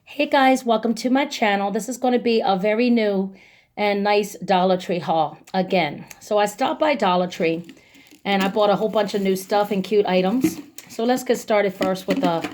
Hey guys, welcome to my channel. This is going to be a very new and nice Dollar Tree haul again. So I stopped by Dollar Tree and I bought a whole bunch of new stuff and cute items. So let's get started first with the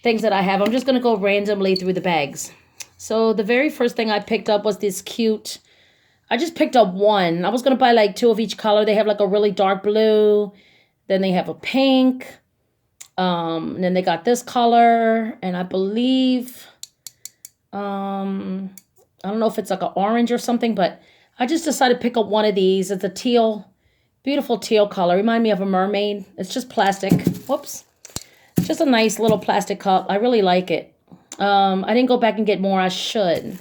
things that I have. I'm just going to go randomly through the bags. So the very first thing I picked up was this cute, I just picked up one. I was going to buy like two of each color. They have like a really dark blue, then they have a pink. And then they got this color, and I believe, I don't know if it's like an orange or something, but I just decided to pick up one of these. It's a teal, beautiful teal color. Remind me of a mermaid. It's just plastic. Whoops. It's just a nice little plastic cup. I really like it. I didn't go back and get more. I should.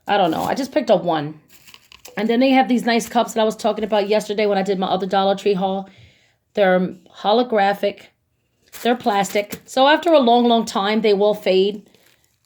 I don't know. I just picked up one. And then they have these nice cups that I was talking about yesterday when I did my other Dollar Tree haul. They're holographic. They're plastic. So after a long, long time, they will fade.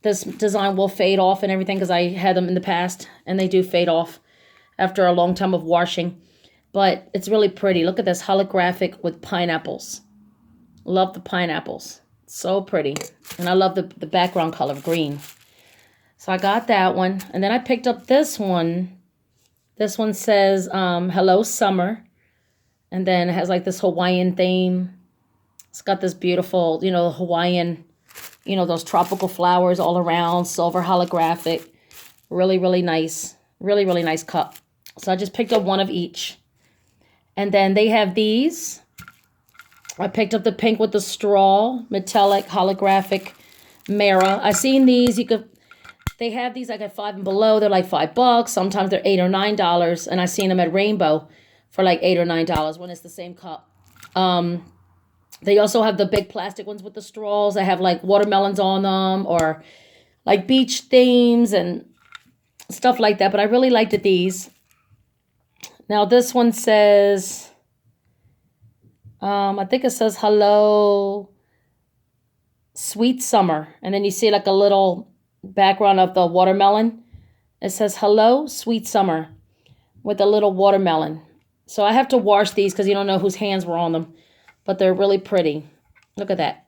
This design will fade off and everything because I had them in the past. And they do fade off after a long time of washing. But it's really pretty. Look at this holographic with pineapples. Love the pineapples. So pretty. And I love the background color of green. So I got that one. And then I picked up this one. This one says, Hello Summer. And then it has like this Hawaiian theme. It's got this beautiful, Hawaiian, those tropical flowers all around, silver holographic. Really, really nice. Really, really nice cup. So I just picked up one of each. And then they have these. I picked up the pink with the straw, metallic, holographic mirror. I seen these. They have these like at Five and Below. They're like $5. Sometimes they're $8 or $9. And I seen them at Rainbow for like $8 or $9 when it's the same cup. They also have the big plastic ones with the straws. I have like watermelons on them or like beach themes and stuff like that. But I really liked these. Now this one says, I think it says hello, sweet summer. And then you see like a little background of the watermelon. It says hello, sweet summer with a little watermelon. So I have to wash these because you don't know whose hands were on them. But they're really pretty. Look at that.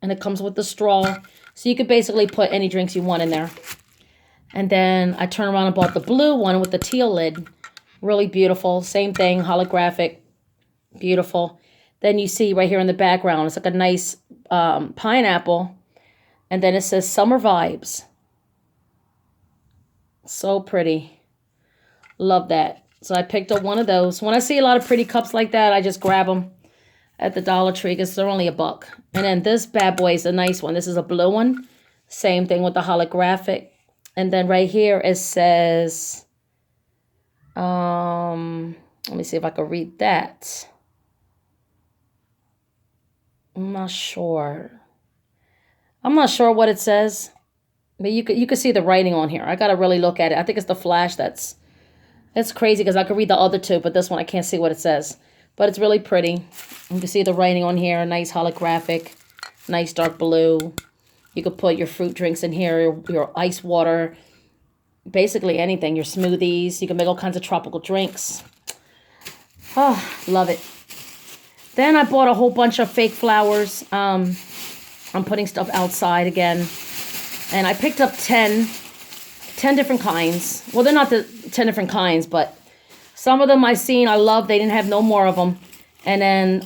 And it comes with the straw. So you could basically put any drinks you want in there. And then I turned around and bought the blue one with the teal lid. Really beautiful. Same thing. Holographic. Beautiful. Then you see right here in the background, it's like a nice pineapple. And then it says Summer Vibes. So pretty. Love that. So I picked up one of those. When I see a lot of pretty cups like that, I just grab them at the Dollar Tree because they're only $1. And then this bad boy is a nice one. This is a blue one. Same thing with the holographic. And then right here it says, let me see if I can read that. I'm not sure what it says. But you could see the writing on here. I got to really look at it. I think it's the flash that's crazy because I could read the other two, but this one I can't see what it says. But it's really pretty. You can see the writing on here. Nice holographic. Nice dark blue. You could put your fruit drinks in here. Your ice water. Basically anything. Your smoothies. You can make all kinds of tropical drinks. Oh, love it. Then I bought a whole bunch of fake flowers. I'm putting stuff outside again. And I picked up 10 different kinds. Well, they're not the 10 different kinds, but some of them I seen, I love. They didn't have no more of them. And then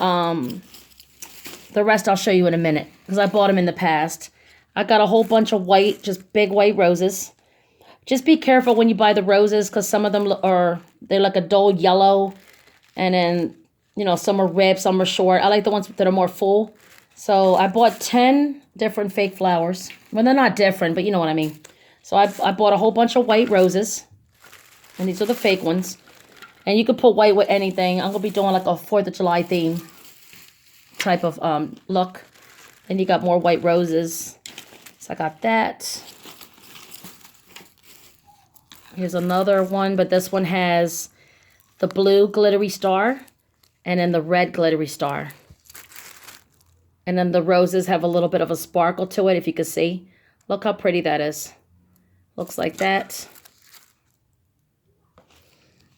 the rest I'll show you in a minute because I bought them in the past. I got a whole bunch of white, just big white roses. Just be careful when you buy the roses because some of them they're like a dull yellow. And then, some are ribbed, some are short. I like the ones that are more full. So I bought 10 different fake flowers. Well, they're not different, but you know what I mean. So I bought a whole bunch of white roses. And these are the fake ones. And you could put white with anything. I'm going to be doing like a 4th of July theme type of look. And you got more white roses. So I got that. Here's another one. But this one has the blue glittery star. And then the red glittery star. And then the roses have a little bit of a sparkle to it, if you can see. Look how pretty that is. Looks like that.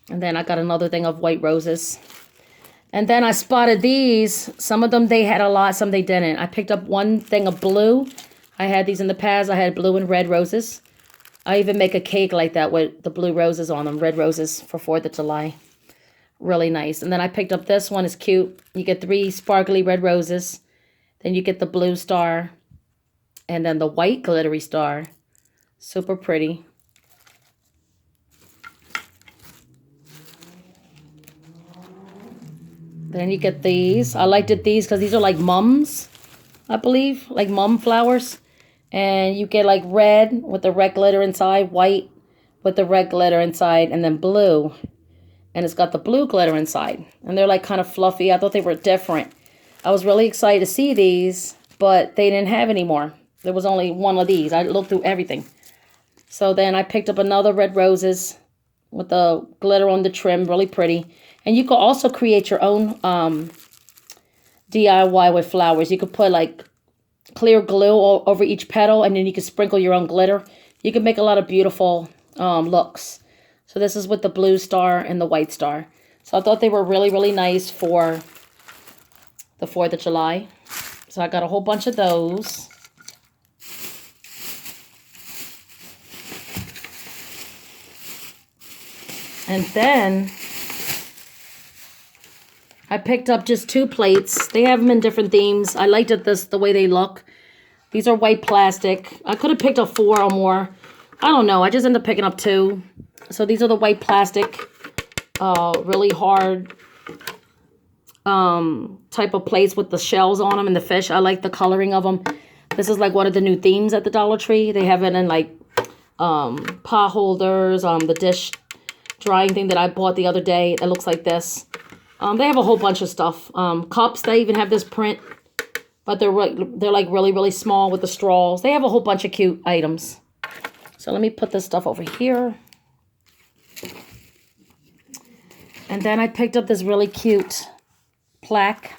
And then I got another thing of white roses. And then I spotted these. Some of them they had a lot, some they didn't. I picked up one thing of blue I had these in the past. I had blue and red roses. I even make a cake like that with the blue roses on them. Red roses for 4th of July. Really nice. And then I picked up this one. It's cute. You get 3 sparkly red roses. Then you get the blue star. And then the white glittery star. Super pretty. Then you get these. I liked these because these are like mums, I believe. Like mum flowers. And you get like red with the red glitter inside, white with the red glitter inside, and then blue. And it's got the blue glitter inside. And they're like kind of fluffy. I thought they were different. I was really excited to see these, but they didn't have any more. There was only one of these. I looked through everything. So then I picked up another red roses with the glitter on the trim, really pretty. And you can also create your own DIY with flowers. You could put like clear glue over each petal, and then you can sprinkle your own glitter. You can make a lot of beautiful looks. So this is with the blue star and the white star. So I thought they were really, really nice for the 4th of July. So I got a whole bunch of those. And then I picked up just 2 plates. They have them in different themes. I liked the way they look. These are white plastic. I could have picked up 4 or more. I don't know. I just ended up picking up 2. So these are the white plastic, really hard type of plates with the shells on them and the fish. I like the coloring of them. This is like one of the new themes at the Dollar Tree. They have it in like pot holders, the dish drying thing that I bought the other day. It looks like this. They have a whole bunch of stuff. Cups, they even have this print. But they're like really, really small with the straws. They have a whole bunch of cute items. So let me put this stuff over here. And then I picked up this really cute plaque.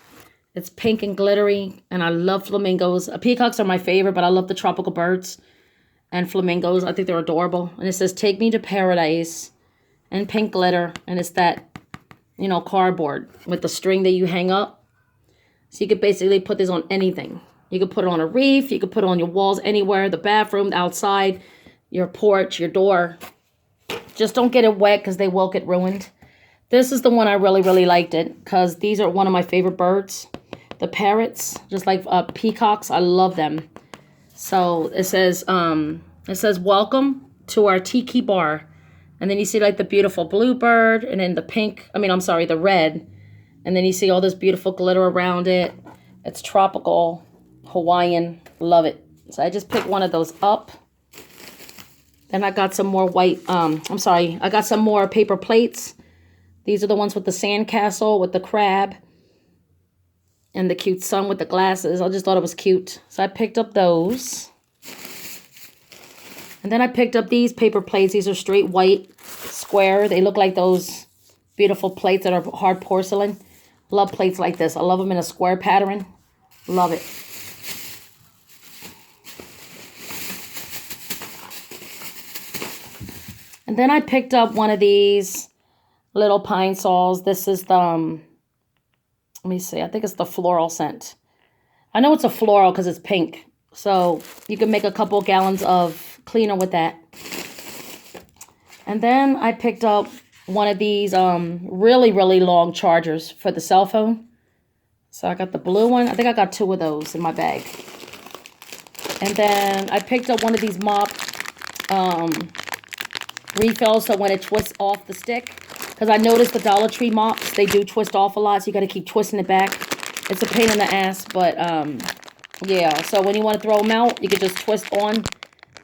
It's pink and glittery. And I love flamingos. Peacocks are my favorite, but I love the tropical birds. And flamingos, I think they're adorable. And it says, "Take me to paradise." And pink glitter. And it's that, you know, cardboard with the string that you hang up. So you could basically put this on anything. You could put it on a reef. You could put it on your walls anywhere. The bathroom, the outside, your porch, your door. Just don't get it wet because they will get ruined. This is the one I really, really liked it because these are one of my favorite birds. The parrots, just like peacocks. I love them. So it says, "Welcome to our tiki bar." And then you see like the beautiful blue bird and then the red. And then you see all this beautiful glitter around it. It's tropical, Hawaiian. Love it. So I just picked one of those up. Then I got some more I got some more paper plates. These are the ones with the sandcastle, with the crab. And the cute sun with the glasses. I just thought it was cute. So I picked up those. And then I picked up these paper plates. These are straight white, square. They look like those beautiful plates that are hard porcelain. Love plates like this. I love them in a square pattern. Love it. And then I picked up one of these little pine saws. This is the, let me see. I think it's the floral scent. I know it's a floral because it's pink. So you can make a couple gallons of cleaner with that. And then I picked up one of these really, really long chargers for the cell phone. So I got the blue one. I think I got 2 of those in my bag. And then I picked up one of these mop refills so when it twists off the stick. Because I noticed the Dollar Tree mops, they do twist off a lot. So you got to keep twisting it back. It's a pain in the ass, but yeah. So when you want to throw them out, you can just twist on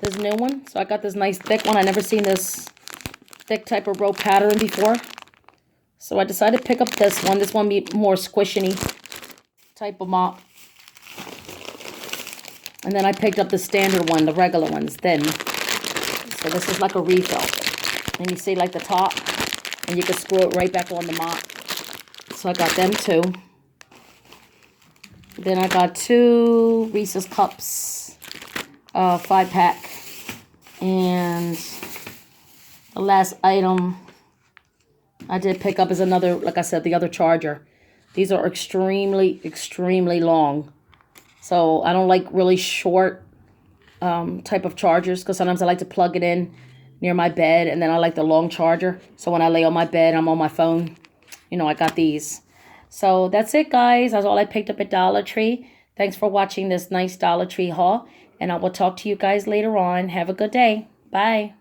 this new one. So I got this nice thick one. I never seen this thick type of rope pattern before. So I decided to pick up this one. This one be more squishy type of mop. And then I picked up the standard one, the regular ones, thin. So this is like a refill. And you see like the top, and you can screw it right back on the mop. So I got them too. Then I got 2 Reese's Cups, 5-pack. And the last item I did pick up is another, like I said, the other charger. These are extremely, extremely long. So I don't like really short type of chargers, because sometimes I like to plug it in near my bed, and then I like the long charger. So when I lay on my bed, I'm on my phone. I got these. So that's it, guys. That's all I picked up at Dollar Tree. Thanks for watching this nice Dollar Tree haul, and I will talk to you guys later on. Have a good day. Bye.